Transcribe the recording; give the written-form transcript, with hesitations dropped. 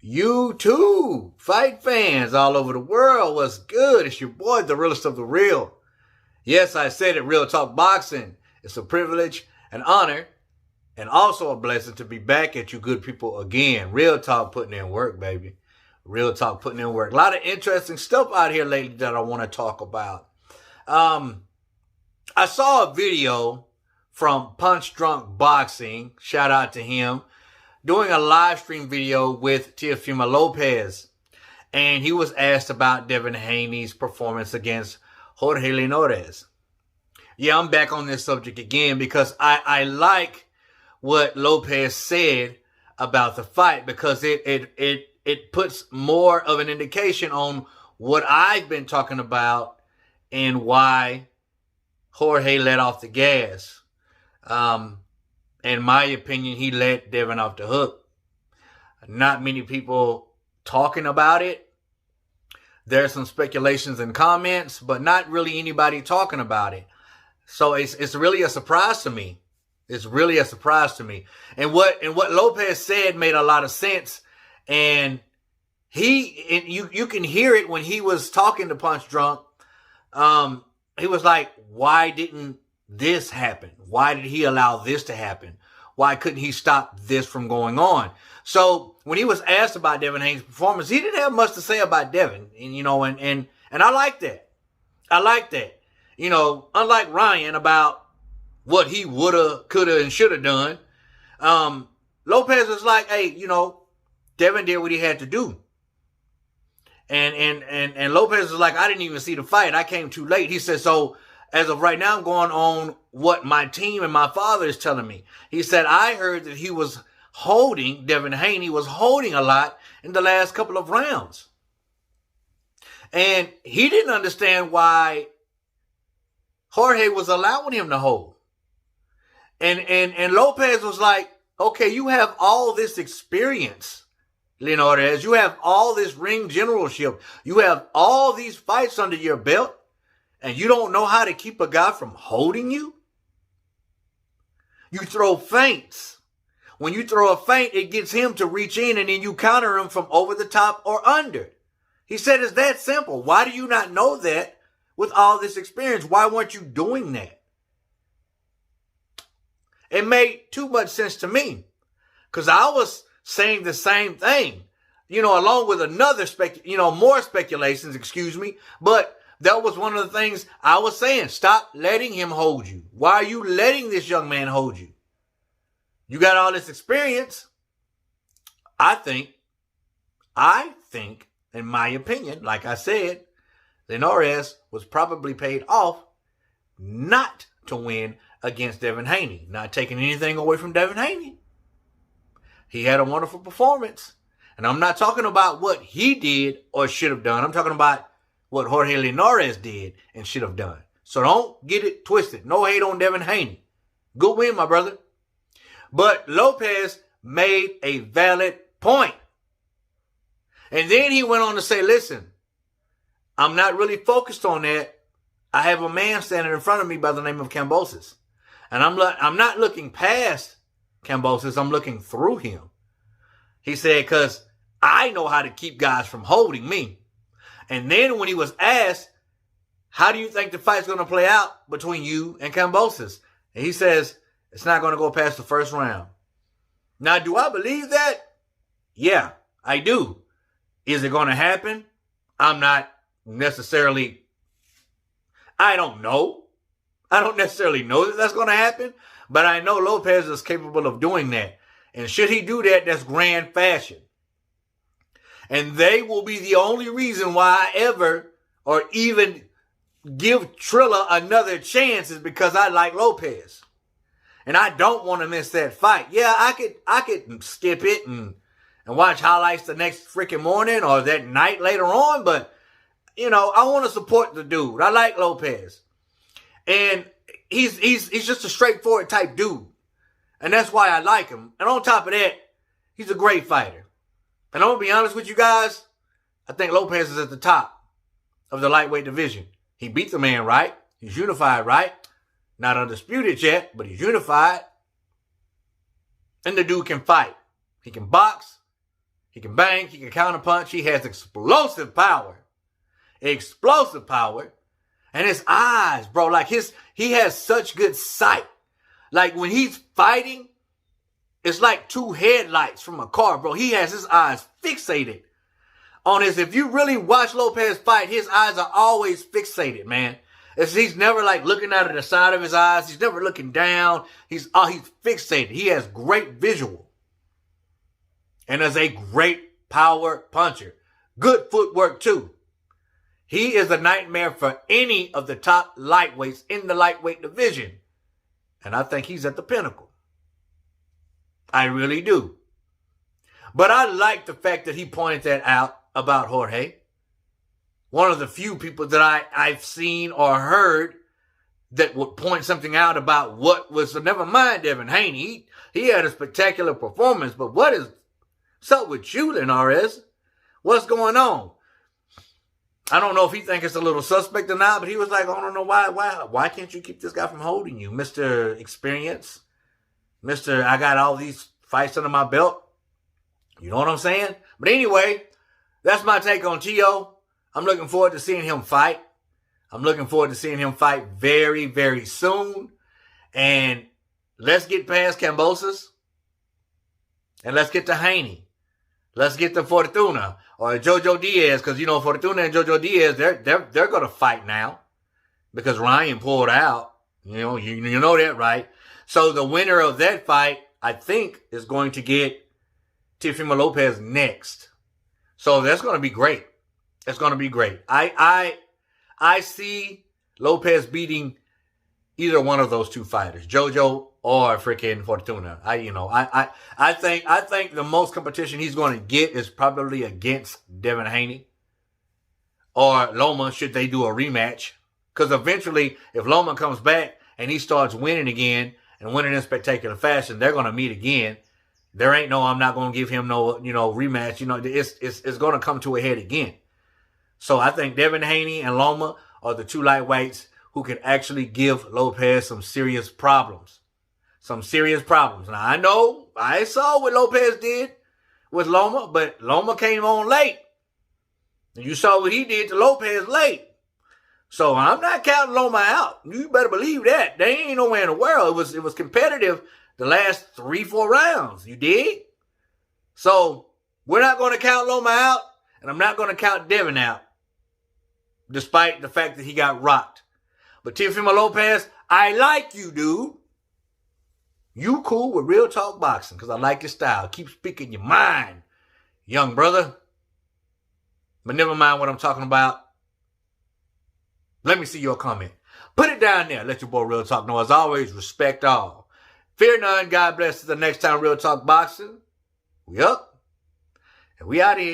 YouTube fight fans all over the world, what's good? It's your boy, the realest of the real. Yes, I said it, Real Talk Boxing. It's a privilege, an honor, and also a blessing to be back at you good people again. Real Talk putting in work, baby. Real Talk putting in work. A lot of interesting stuff out here lately that I want to talk about. I saw a video from Punch Drunk Boxing, shout out to him, doing a live stream video with Teofimo Lopez. And he was asked about Devin Haney's performance against Jorge Linares. Yeah, I'm back on this subject again because I like what Lopez said about the fight because it puts more of an indication on what I've been talking about and why Jorge let off the gas. In my opinion, he let Devin off the hook. Not many people talking about it. There's some speculations and comments, but not really anybody talking about it. So it's really a surprise to me. It's really a surprise to me. And what Lopez said made a lot of sense. And you can hear it when he was talking to Punch Drunk. He was like, why didn't this happen? Why did he allow this to happen? Why couldn't he stop this from going on? So when he was asked about Devin Haney's performance, he didn't have much to say about Devin. And I like that. I like that. Unlike Ryan about what he woulda, coulda, and shoulda done, Lopez was like, hey, Devin did what he had to do. And Lopez was like, I didn't even see the fight. I came too late. He said, so as of right now, I'm going on what my team and my father is telling me. He said, I heard that Devin Haney was holding a lot in the last couple of rounds. And he didn't understand why Jorge was allowing him to hold. And Lopez was like, okay, you have all this experience, Linares. You have all this ring generalship. You have all these fights under your belt. And you don't know how to keep a guy from holding you? You throw feints. When you throw a feint, it gets him to reach in and then you counter him from over the top or under. He said it's that simple. Why do you not know that with all this experience? Why weren't you doing that? It made too much sense to me because I was saying the same thing, along with another more speculations, but that was one of the things I was saying. Stop letting him hold you. Why are you letting this young man hold you? You got all this experience. I think, in my opinion, like I said, Linares was probably paid off not to win against Devin Haney. Not taking anything away from Devin Haney. He had a wonderful performance. And I'm not talking about what he did or should have done. I'm talking about what Jorge Linares did and should have done. So don't get it twisted. No hate on Devin Haney. Good win, my brother. But Lopez made a valid point. And then he went on to say, listen, I'm not really focused on that. I have a man standing in front of me by the name of Kambosos. And I'm not looking past Kambosos. I'm looking through him. He said, because I know how to keep guys from holding me. And then when he was asked, how do you think the fight's going to play out between you and Kambosos? And he says, it's not going to go past the first round. Now, do I believe that? Yeah, I do. Is it going to happen? I'm not necessarily, I don't know. I don't necessarily know that that's going to happen, but I know Lopez is capable of doing that. And should he do that, that's grand fashion. And they will be the only reason why I ever or even give Triller another chance is because I like Lopez. And I don't want to miss that fight. Yeah, I could skip it and watch highlights the next freaking morning or that night later on. But, I want to support the dude. I like Lopez. And he's just a straightforward type dude. And that's why I like him. And on top of that, he's a great fighter. And I'm going to be honest with you guys, I think Lopez is at the top of the lightweight division. He beat the man right. He's unified right. Not undisputed yet, but he's unified. And the dude can fight. He can box. He can bang. He can counterpunch. He has explosive power. Explosive power. And his eyes, bro, like he has such good sight. Like when he's fighting, it's like two headlights from a car, bro. He has his eyes fixated on his. If you really watch Lopez fight, his eyes are always fixated, man. He's never like looking out of the side of his eyes. He's never looking down. He's fixated. He has great visual. And is a great power puncher. Good footwork too. He is a nightmare for any of the top lightweights in the lightweight division. And I think he's at the pinnacle. I really do. But I like the fact that he pointed that out about Jorge. One of the few people that I've seen or heard that would point something out about what was, so never mind Devin Haney. He had a spectacular performance, but what's up with you, Linares? What's going on? I don't know if he thinks it's a little suspect or not, but he was like, I don't know why can't you keep this guy from holding you, Mr. Experience? Mr. I got all these fights under my belt. You know what I'm saying? But anyway, that's my take on Teo. I'm looking forward to seeing him fight. I'm looking forward to seeing him fight very, very soon. And let's get past Kambosos. And let's get to Haney. Let's get to Fortuna or Jojo Diaz. Because, you know, Fortuna and Jojo Diaz, they're going to fight now. Because Ryan pulled out. You know, you know that, right? So the winner of that fight, I think, is going to get Teofimo Lopez next. So that's going to be great. It's going to be great. I see Lopez beating either one of those two fighters, Jojo or freaking Fortuna. I think the most competition he's going to get is probably against Devin Haney or Loma, should they do a rematch. Because eventually, if Loma comes back and he starts winning again and winning in spectacular fashion, they're going to meet again. There ain't no, I'm not going to give him no, rematch. It's going to come to a head again. So I think Devin Haney and Loma are the two lightweights who can actually give Lopez some serious problems. Some serious problems. Now, I know, I saw what Lopez did with Loma, but Loma came on late. And you saw what he did to Lopez late. So I'm not counting Loma out. You better believe that. They ain't nowhere in the world. It was competitive the last 3-4 rounds. You dig? So we're not going to count Loma out, and I'm not going to count Devin out, despite the fact that he got rocked. But Teofimo Lopez, I like you, dude. You cool with Real Talk Boxing, because I like your style. Keep speaking your mind, young brother. But never mind what I'm talking about. Let me see your comment. Put it down there. Let your boy Real Talk know. As always, respect all. Fear none. God bless. Till the next time Real Talk Boxing. We up. And we out here.